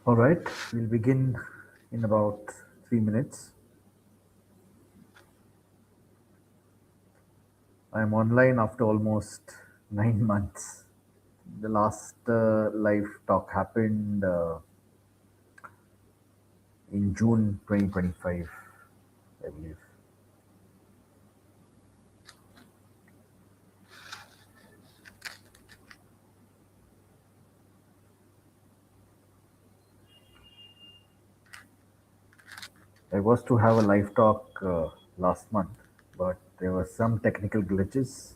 All right, we'll begin in about 3 minutes. I'm online after almost 9 months. The last live talk happened in June 2025, I believe. I was to have a live talk last month, but there were some technical glitches.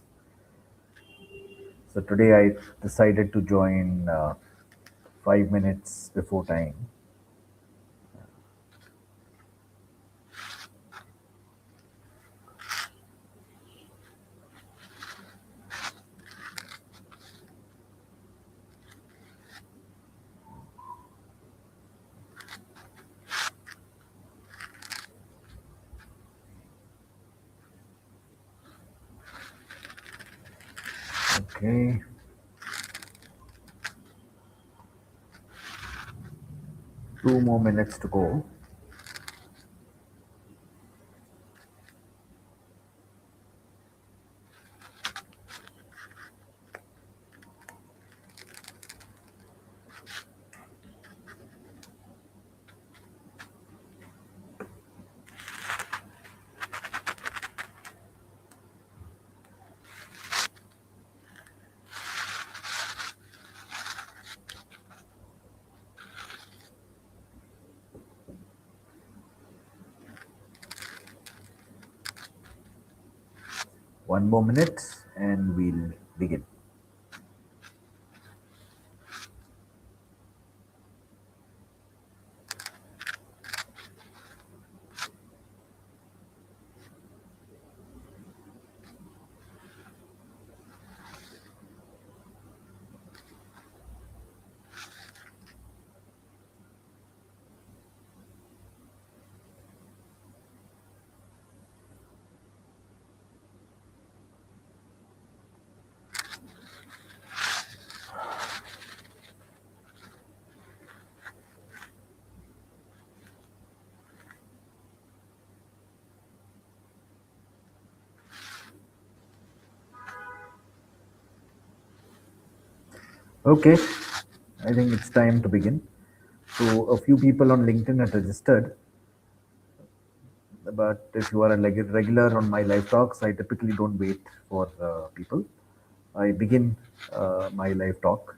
So today I decided to join 5 minutes before time. Okay, 2 more minutes to go. One more minute and we'll begin. Okay, I think it's time to begin. So, a few people on LinkedIn had registered, but if you are a regular on my live talks, I typically don't wait for people. I begin my live talk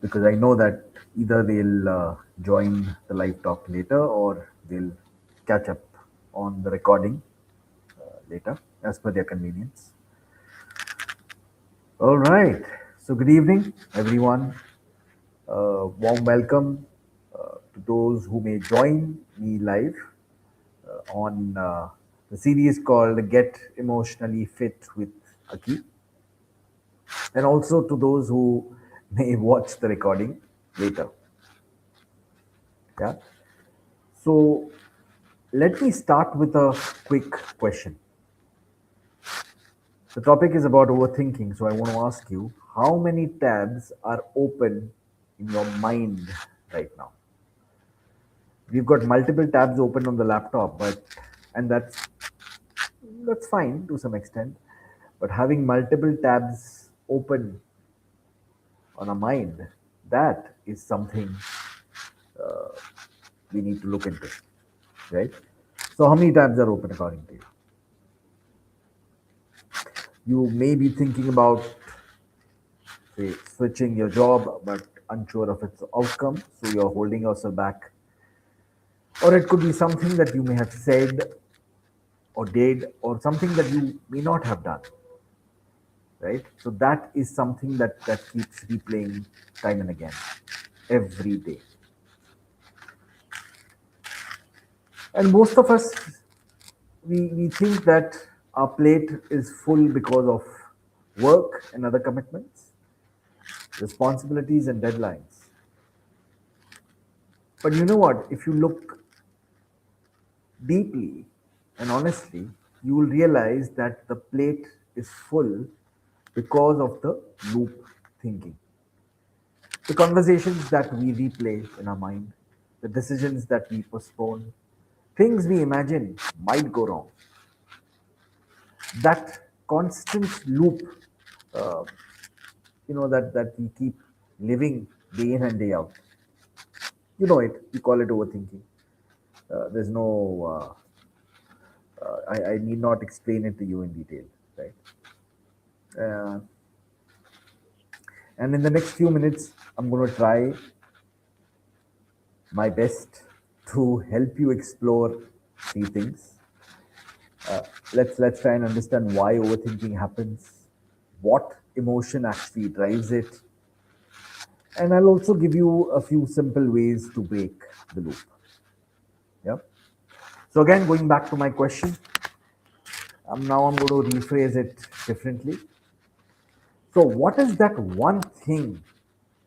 because I know that either they'll join the live talk later or they'll catch up on the recording later as per their convenience. All right. So, good evening, everyone. Warm welcome to those who may join me live on the series called Get Emotionally Fit with Akki, and also to those who may watch the recording later. Yeah. So, let me start with a quick question. The topic is about overthinking. So, I want to ask you how many tabs are open in your mind right now? We've got multiple tabs open on the laptop, but and that's fine to some extent. But having multiple tabs open on a mind, that is something we need to look into, right? So, how many tabs are open according to you? You may be thinking about, say, switching your job, but unsure of its outcome, so you're holding yourself back. Or it could be something that you may have said or did, or something that you may not have done, right? So that is something that keeps replaying time and again, every day. And most of us, we think that our plate is full because of work and other commitments, responsibilities and deadlines. But you know what? If you look deeply and honestly, you will realize that the plate is full because of the loop thinking. The conversations that we replay in our mind, the decisions that we postpone, things we imagine might go wrong. That constant loop, uh, that we keep living day in and day out. You know it. We call it overthinking. There's no. I need not explain it to you in detail, right? Uh, and in the next few minutes, I'm going to try my best to help you explore these things. Let's try and understand why overthinking happens, what emotion actually drives it, and I'll also give you a few simple ways to break the loop. Yeah. So again, going back to my question, now I'm going to rephrase it differently. So, what is that one thing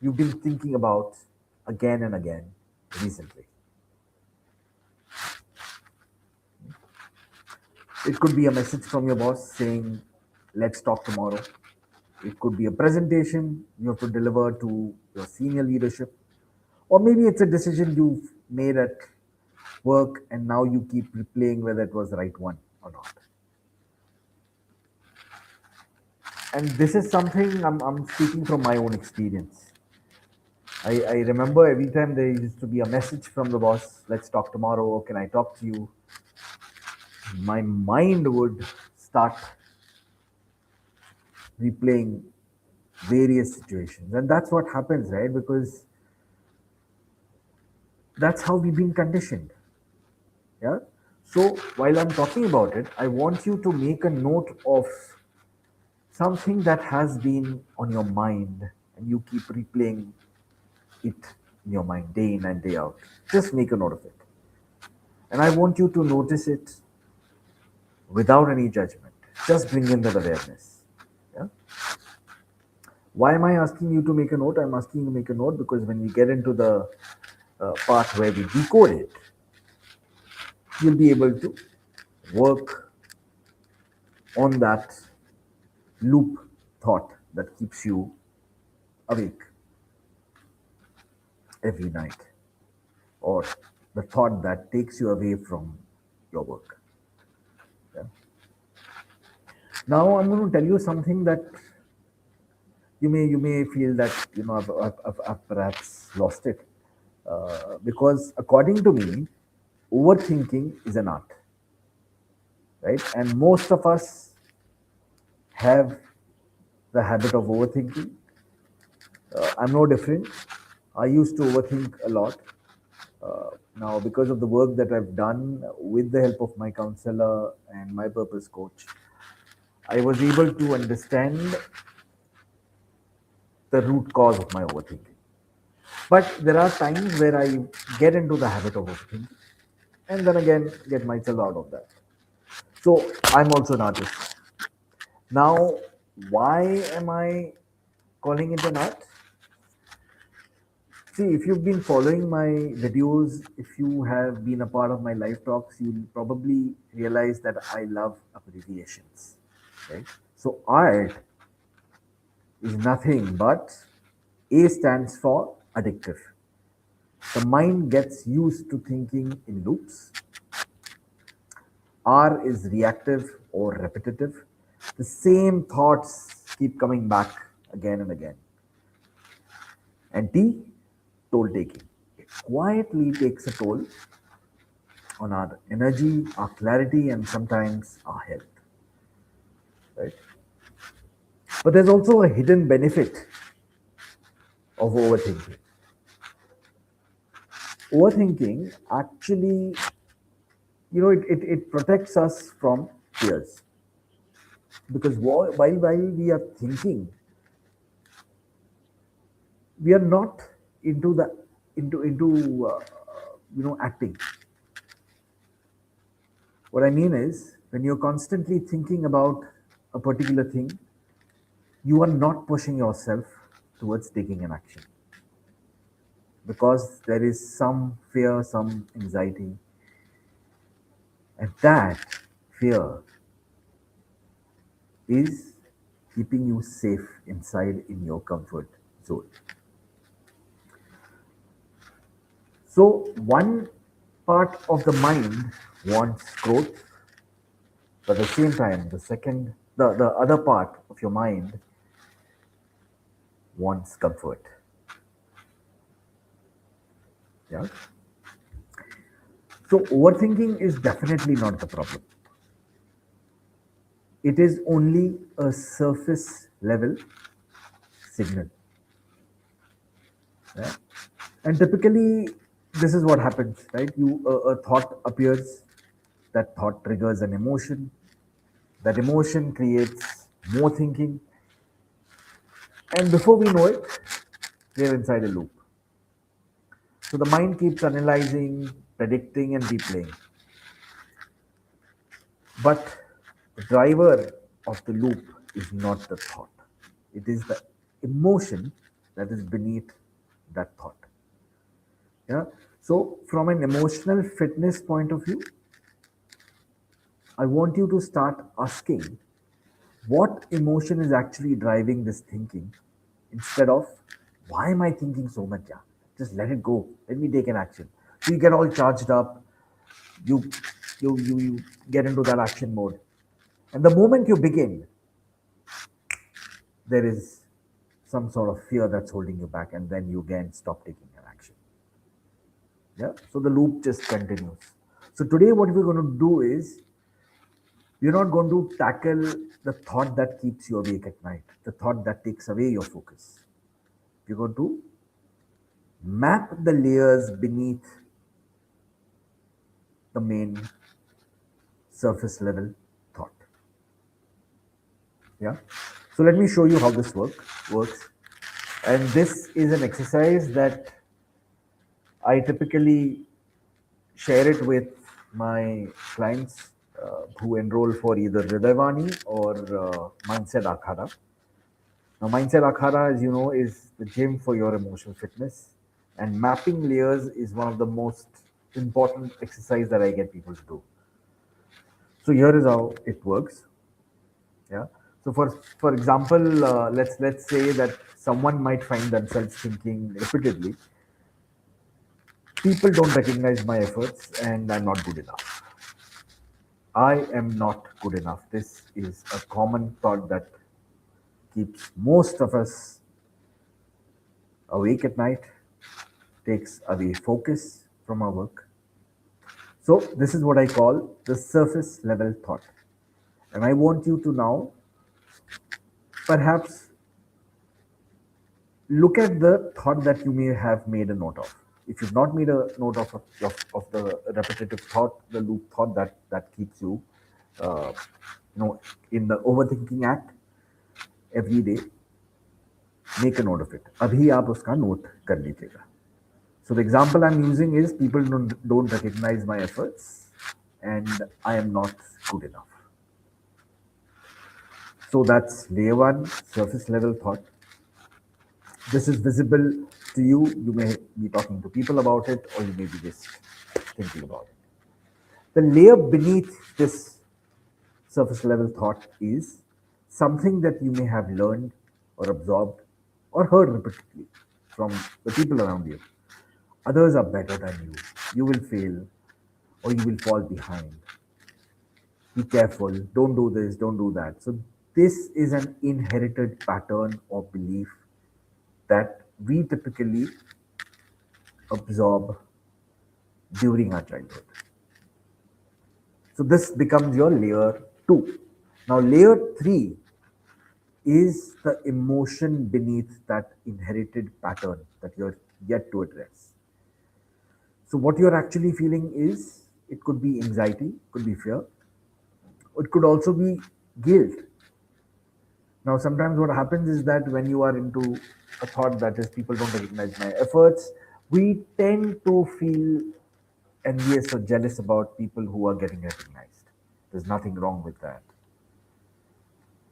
you've been thinking about again and again recently? It could be a message from your boss saying, let's talk tomorrow. It could be a presentation you have to deliver to your senior leadership. Or maybe it's a decision you've made at work and now you keep replaying whether it was the right one or not. And this is something I'm speaking from my own experience. I remember every time there used to be a message from the boss, let's talk tomorrow, can I talk to you? My mind would start replaying various situations. And that's what happens, right? Because that's how we've been conditioned. Yeah. So while I'm talking about it, I want you to make a note of something that has been on your mind and you keep replaying it in your mind day in and day out. Just make a note of it. And I want you to notice it without any judgment. Just bring in that awareness. Yeah? Why am I asking you to make a note? I'm asking you to make a note because when we get into the part where we decode it, you'll be able to work on that loop thought that keeps you awake every night, or the thought that takes you away from your work. Yeah. Now I'm going to tell you something that you may feel that I've perhaps lost it, because according to me, overthinking is an art, right? And most of us have the habit of overthinking. I'm no different. I used to overthink a lot. Now, because of the work that I've done with the help of my counselor and my purpose coach, I was able to understand the root cause of my overthinking. But there are times where I get into the habit of overthinking and then again get myself out of that. So I'm also an artist. Now, why am I calling it an art? See, if you've been following my videos, if you have been a part of my live talks, you'll probably realize that I love abbreviations. Right? So art is nothing but A stands for addictive. The mind gets used to thinking in loops. R is reactive or repetitive. The same thoughts keep coming back again and again. And T, toll taking. It quietly takes a toll on our energy, our clarity, and sometimes our health. Right? But there's also a hidden benefit of overthinking. Overthinking actually, it protects us from fears. Because while we are thinking, we are not into the into acting. What I mean is, when you're constantly thinking about a particular thing, you are not pushing yourself towards taking an action because there is some fear, some anxiety, and that fear is keeping you safe inside in your comfort zone. So one part of the mind wants growth, but at the same time, the other part of your mind wants comfort. Yeah. So overthinking is definitely not the problem. It is only a surface level signal. Yeah? And typically, this is what happens, right? A thought appears, that thought triggers an emotion, that emotion creates more thinking, and before we know it, we're inside a loop. So the mind keeps analyzing, predicting, and replaying. But the driver of the loop is not the thought, it is the emotion that is beneath that thought. Yeah. So, from an emotional fitness point of view, I want you to start asking what emotion is actually driving this thinking instead of why am I thinking so much? Yeah, just let it go. Let me take an action. So you get all charged up. You you get into that action mode, and the moment you begin, there is some sort of fear that's holding you back, and then you again stop taking an action. Yeah. So the loop just continues. So today, what we're going to do is we're not going to tackle the thought that keeps you awake at night, the thought that takes away your focus. We're going to map the layers beneath the main surface level thought. Yeah. So let me show you how this works. And this is an exercise that I typically share it with my clients who enroll for either Hridayvani or Mindset Akhada. Now, Mindset Akhada, as you know, is the gym for your emotional fitness, and mapping layers is one of the most important exercise that I get people to do. So here is how it works. Yeah. So for example, let's say that someone might find themselves thinking repeatedly, people don't recognize my efforts, and I'm not good enough. I am not good enough. This is a common thought that keeps most of us awake at night, takes away focus from our work. So, this is what I call the surface level thought. And I want you to now perhaps look at the thought that you may have made a note of. If you've not made a note of the repetitive thought, the loop thought that keeps you, uh, in the overthinking act every day, make a note of it. अभी आप उसका note कर लीजिएगा. So the example I'm using is people don't recognize my efforts and I am not good enough. So that's layer one, surface level thought. This is visible to you. You may be talking to people about it, or you may be just thinking about it. The layer beneath this surface level thought is something that you may have learned or absorbed or heard repeatedly from the people around you. Others are better than you. You will fail or you will fall behind. Be careful. Don't do this. Don't do that. So, this is an inherited pattern or belief that we typically absorb during our childhood. So this becomes your layer 2. Now layer 3 is the emotion beneath that inherited pattern that you're yet to address. So what you're actually feeling is it could be anxiety, could be fear, it could also be guilt. Now sometimes what happens is that when you are into a thought that is people don't recognize my efforts, we tend to feel envious or jealous about people who are getting recognized. There's nothing wrong with that,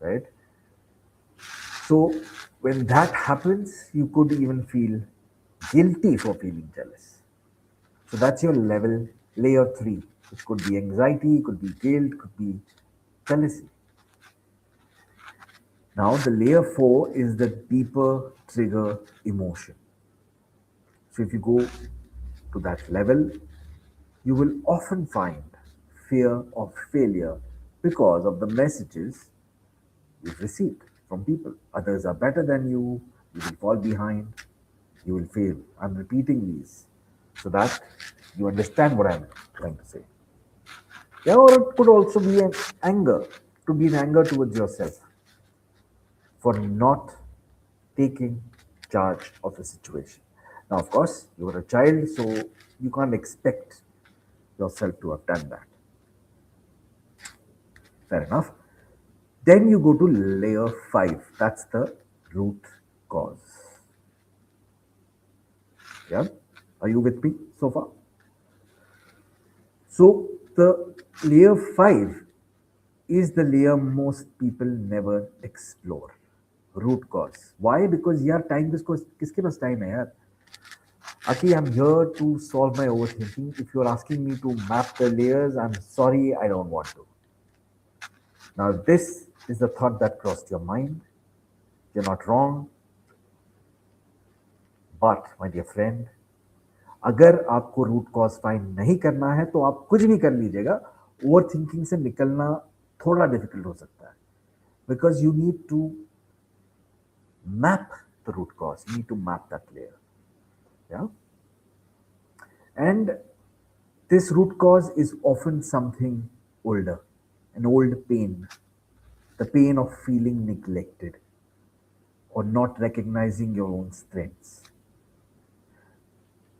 right? So when that happens, you could even feel guilty for feeling jealous. So that's your level, layer 3. It could be anxiety, could be guilt, could be jealousy. Now the layer 4 is the deeper trigger emotion. So if you go to that level, you will often find fear of failure because of the messages you've received from people. Others are better than you will fall behind, you will fail. I'm repeating these so that you understand what I'm trying to say. Yeah, or it could also be an anger, to be an anger towards yourself for not taking charge of the situation. Now, of course, you are a child, so you can't expect yourself to have done that. Fair enough. Then you go to layer 5. That's the root cause. Yeah? Are you with me so far? So, the layer 5 is the layer most people never explore. Root cause. Why? Because यार time किसके पास time है यार? Aki, I'm here to solve my overthinking. If you're asking me to map the layers, I'm sorry, I don't want to. Now, this is the thought that crossed your mind. You're not wrong, but my dear friend, अगर आपको root cause find नहीं करना है तो आप कुछ भी कर लीजिएगा, ओवर थिंकिंग से निकलना थोड़ा डिफिकल्ट हो सकता है, because you need to map the root cause. You need to map that layer. Yeah. And this root cause is often something older, an old pain, the pain of feeling neglected or not recognizing your own strengths.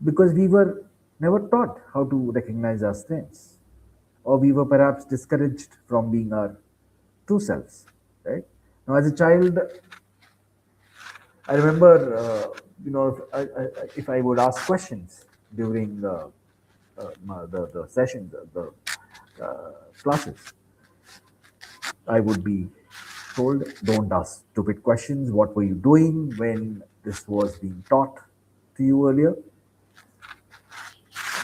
Because we were never taught how to recognize our strengths, or we were perhaps discouraged from being our true selves. Right? Now, as a child, I remember, if I would ask questions during the sessions, classes, I would be told, don't ask stupid questions. What were you doing when this was being taught to you earlier?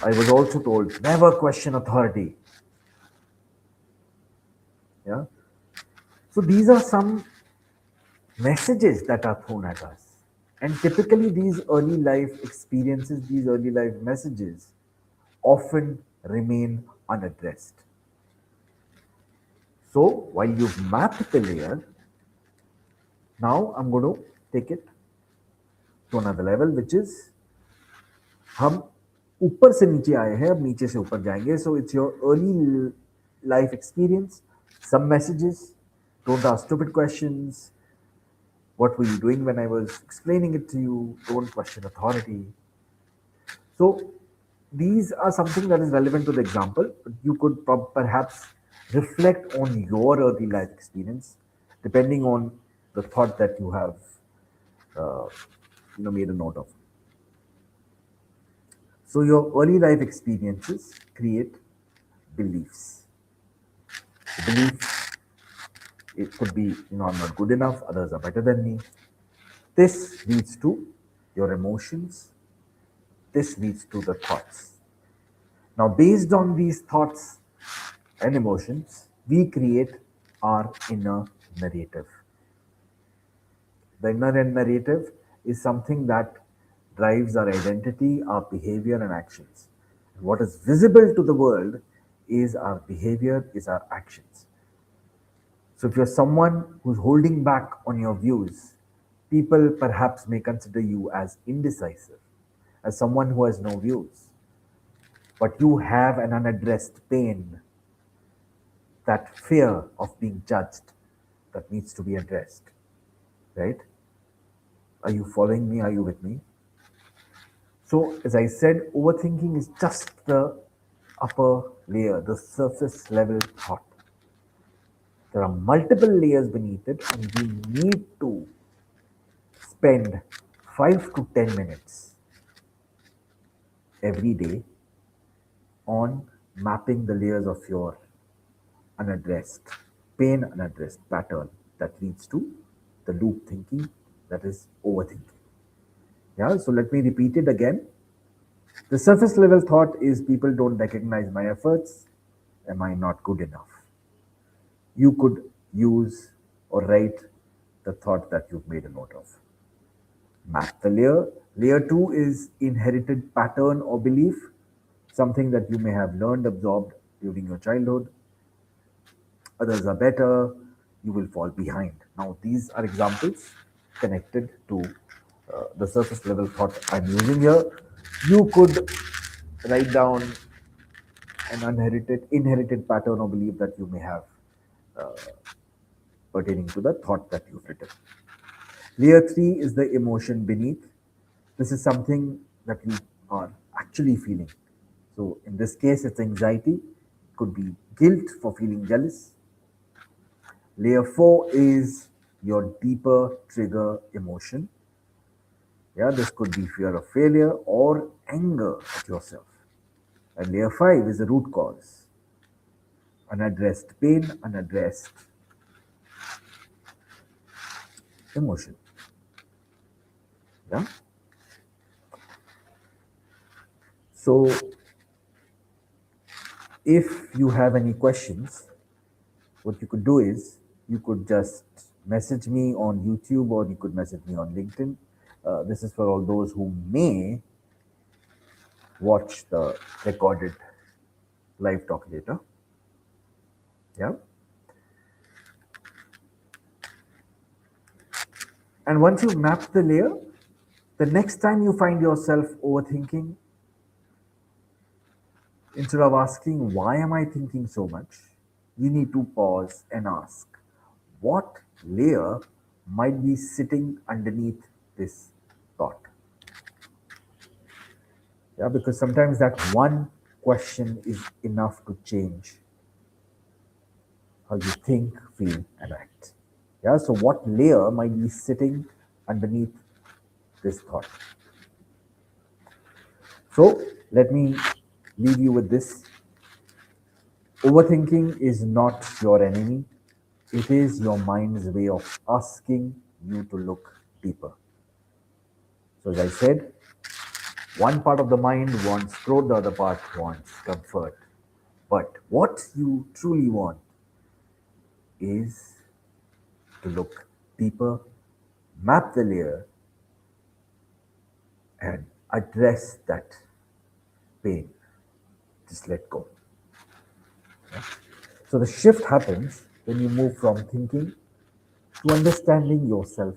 I was also told, never question authority. Yeah. So these are some messages that are thrown at us. And typically, these early life experiences, these early life messages often remain unaddressed. So, while you've mapped the layer, now I'm going to take it to another level, which is हम ऊपर से नीचे आए हैं, अब नीचे से ऊपर जाएंगे. So, it's your early life experience, some messages, don't ask stupid questions. What were you doing when I was explaining it to you? Don't question authority. So these are something that is relevant to the example, but you could perhaps reflect on your early life experience, depending on the thought that you have, uh, made a note of. So your early life experiences create beliefs. The belief, it could be, I'm not good enough, others are better than me. This leads to your emotions. This leads to the thoughts. Now, based on these thoughts and emotions, we create our inner narrative. The inner narrative is something that drives our identity, our behavior, and actions. And what is visible to the world is our behavior, is our actions. So, if you're someone who's holding back on your views, people perhaps may consider you as indecisive, as someone who has no views. But you have an unaddressed pain, that fear of being judged that needs to be addressed. Right? Are you following me? Are you with me? So, as I said, overthinking is just the upper layer, the surface level thought. There are multiple layers beneath it, and we need to spend 5 to 10 minutes every day on mapping the layers of your unaddressed pain, unaddressed pattern that leads to the loop thinking, that is overthinking. Yeah, so let me repeat it again. The surface level thought is people don't recognize my efforts. Am I not good enough? You could use or write the thought that you've made a note of. Map the layer. Layer 2 is inherited pattern or belief, something that you may have learned, absorbed during your childhood. Others are better, you will fall behind. Now, these are examples connected to the surface level thought I'm using here. You could write down an inherited pattern or belief that you may have pertaining to the thought that you've written. Layer 3 is the emotion beneath. This is something that you are actually feeling. So, in this case, it's anxiety, could be guilt for feeling jealous. Layer 4 is your deeper trigger emotion. Yeah, this could be fear of failure or anger at yourself. And layer 5 is the root cause, unaddressed pain, unaddressed emotion. Yeah. So, if you have any questions, what you could do is you could just message me on YouTube or you could message me on LinkedIn. This is for all those who may watch the recorded live talk later. Yeah. And once you map the layer, the next time you find yourself overthinking, instead of asking, why am I thinking so much? You need to pause and ask, what layer might be sitting underneath this thought? Yeah, because sometimes that one question is enough to change how you think, feel, and act. Yeah, so what layer might be sitting underneath this thought? So let me leave you with this. Overthinking is not your enemy, it is your mind's way of asking you to look deeper. So, as I said, one part of the mind wants growth, the other part wants comfort. But what you truly want is to look deeper, map the layer, and address that pain. Just let go. So the shift happens when you move from thinking to understanding yourself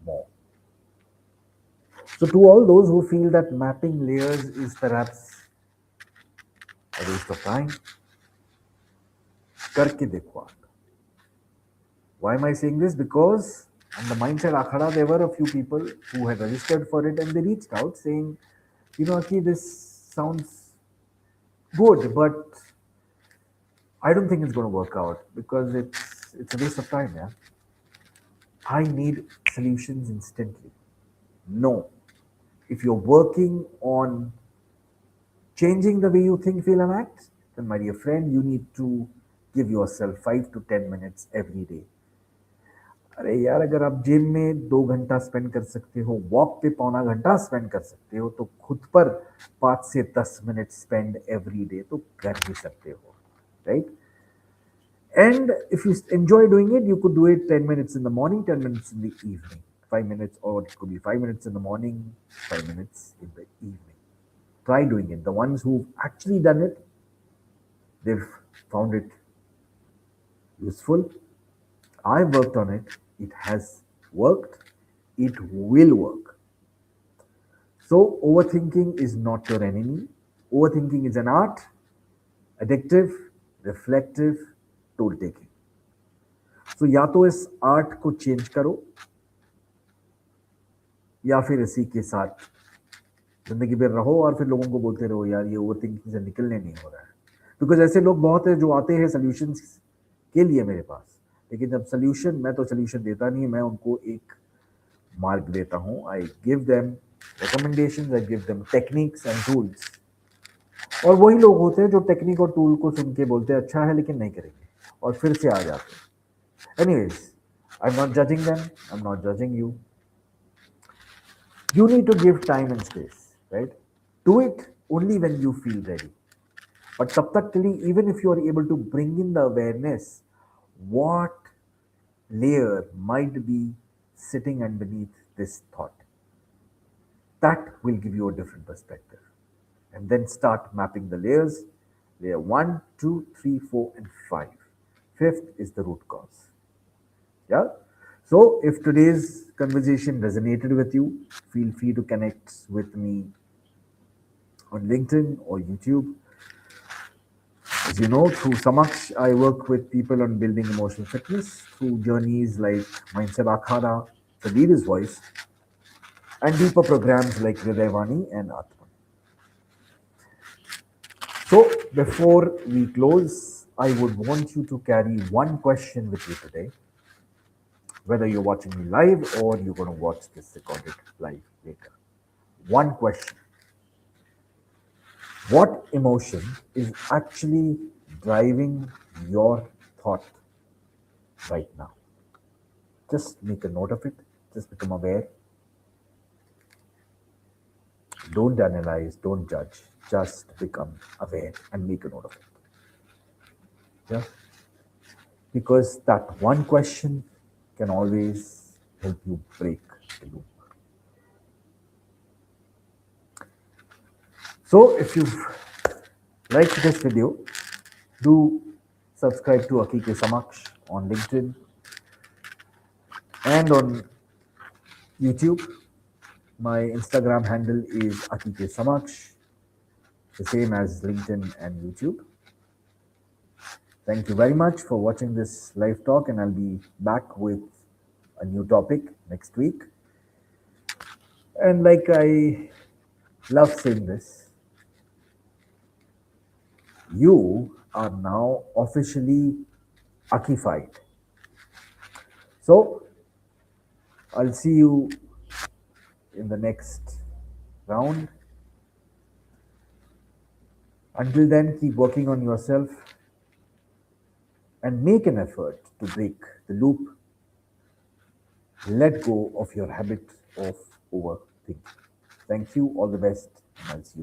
more. So to all those who feel that mapping layers is perhaps a waste of time, करके देखो आप. Why am I saying this? Because on the Mindset Akhada, there were a few people who had registered for it and they reached out saying, Akki, this sounds good, but I don't think it's going to work out because it's a waste of time. Yeah, I need solutions instantly. No, if you're working on changing the way you think, feel, and act, then my dear friend, you need to give yourself 5 to 10 minutes every day. अरे यार अगर आप gym में 2 घंटा spend कर सकते हो, walk पे पौना घंटा स्पेंड कर सकते हो, तो खुद पर 5 से 10 मिनट स्पेंड एवरी डे तो कर ही सकते हो, right? And if you enjoy doing it, you could do it 10 minutes in the morning, 10 minutes in the evening. 5 minutes, or it could be 5 minutes in the morning, 5 minutes in the evening. Try doing it. The ones who've actually done it, they've found it useful. I worked on it. It has worked. It will work. So, overthinking is not your enemy. Overthinking is an art, addictive, reflective, tool taking. So, या तो इस art को change करो या फिर इसी के साथ जिंदगी भर रहो और फिर लोगों को बोलते रहो यार ये ओवर थिंकिंग से निकलने नहीं हो रहा है. बिकॉज ऐसे लोग बहुत है जो आते हैं सोल्यूशन के लिए मेरे पास, लेकिन जब सोल्यूशन, मैं तो सोल्यूशन देता नहीं, मैं उनको एक मार्ग देता हूँ. I give them recommendation, I give them techniques and tools. और वही लोग होते हैं जो टेक्निक और टूल को सुन के बोलते हैं अच्छा है लेकिन नहीं करेंगे और फिर से आ जाते हैं. Anyways, I am not judging them, I am not judging you. You need to give time and space, right? Do it only when you feel ready. But tab tak ke liye, even if you are able to bring in the awareness, what layer might be sitting underneath this thought? That will give you a different perspective. And then start mapping the layers. Layer one, 2, 3, 4, and 5. Fifth is the root cause. Yeah. So if today's conversation resonated with you, feel free to connect with me on LinkedIn or YouTube. As you know, through Samaksh, I work with people on building emotional fitness through journeys like Mindset Akhada, The Leader's Voice, and deeper programs like Hridayvani and Atman. So, before we close, I would want you to carry one question with you today, whether you're watching me live or you're going to watch this recorded live later. One question: what emotion is actually driving your thought right now? Just make a note of it, just become aware. Don't analyze, don't judge, just become aware and make a note of it. Yeah? Because that one question can always help you break the loop. So, if you've liked this video, do subscribe to Akki Samaksh on LinkedIn and on YouTube. My Instagram handle is Akki Samaksh, the same as LinkedIn and YouTube. Thank you very much for watching this live talk, and I'll be back with a new topic next week. And like I love saying this, you are now officially Akified. So I'll see you in the next round. Until then, keep working on yourself and make an effort to break the loop. Let go of your habit of overthinking. Thank you. All the best. And I'll see you soon.